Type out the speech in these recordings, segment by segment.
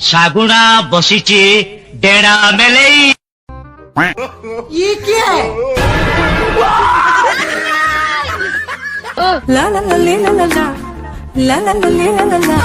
शागुना बसीची डेरा मेले। ये क्या है? ला ला ला ले ला ला ला ला ला ला ले ला ला ला।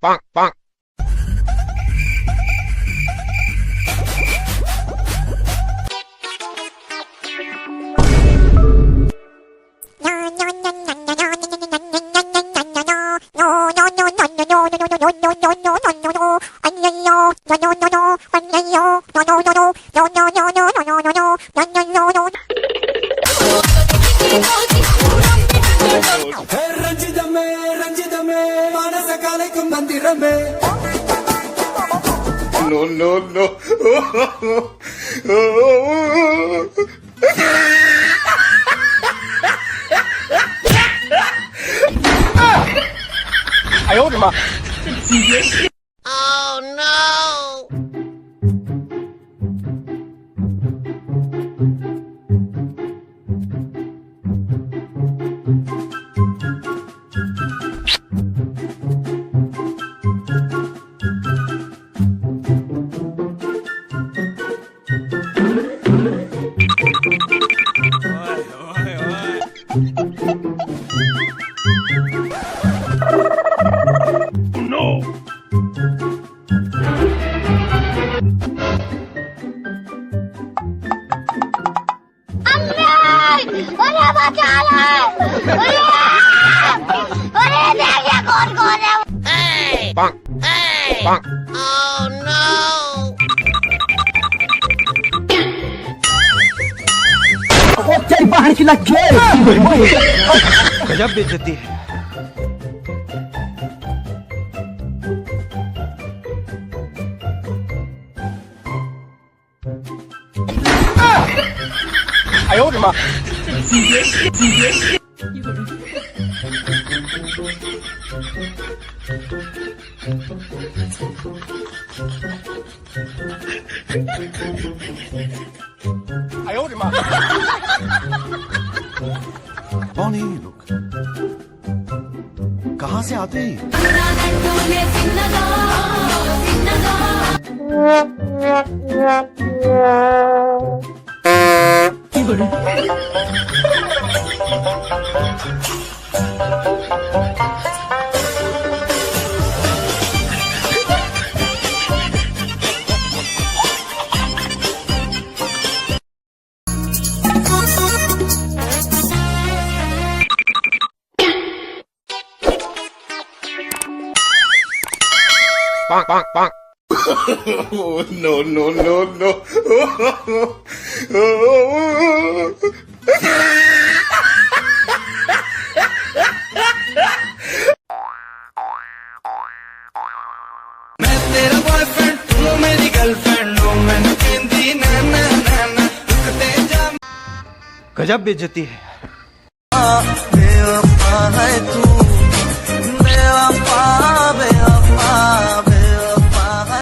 Bonk, bonk. रंजितमे मानस कालिकं मंदिरमे। No, no, no. I owed him up. Oh no. Bonk. Hey. Bonk. Oh no. तेरी बाहर की लग गई। गजब बेइज्जती है। I owed him up. I owed him up. कौन है ये लोग? कहाँ से आते हैं? Bonk, bonk, bonk. Oh, no, no, no, no. मैं तेरा बॉयफ्रेंड, तू मेरी गर्लफ्रेंड हो, मैंने कहती ना ना ना ना रुकते जा। गजब बेइज्जती है। बेवफा है तू, बेवफा बेवफा बेवफा है।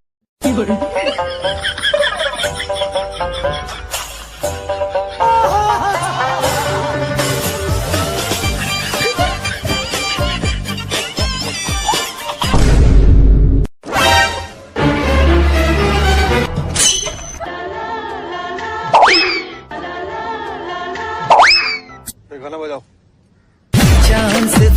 गाना बजाओ। चांद से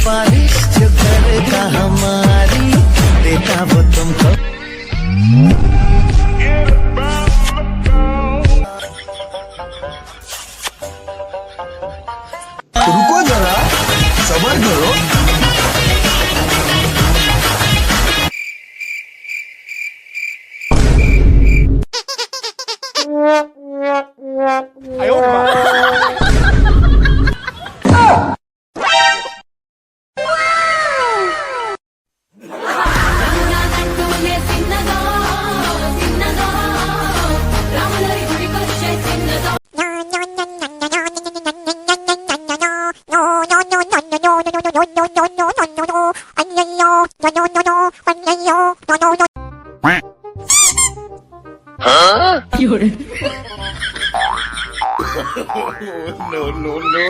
no, no, no.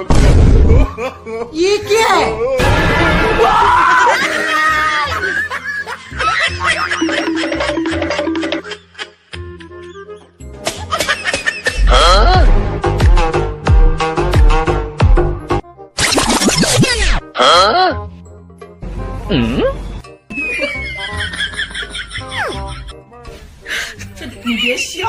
ये क्या है?你别笑。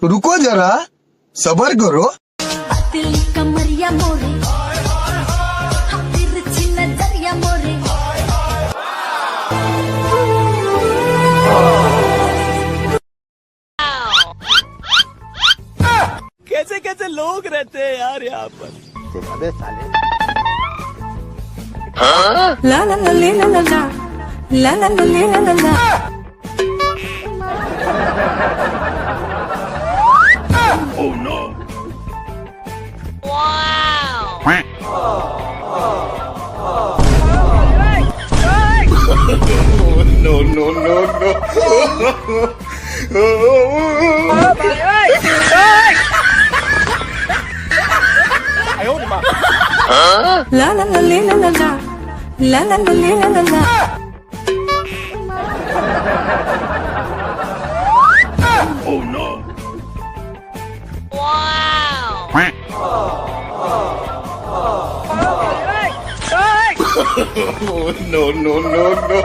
रुको जरा सबर करो दिल कमरिया मोरे तिरछी नजरिया मोरे कैसे कैसे लोग रहते हैं यार यहाँ पर La la la la la la la. La la la la la la la. Oh no. No, no, no, no. La la la la la la la. La la la la la la la. Oh no. No, no, no, no.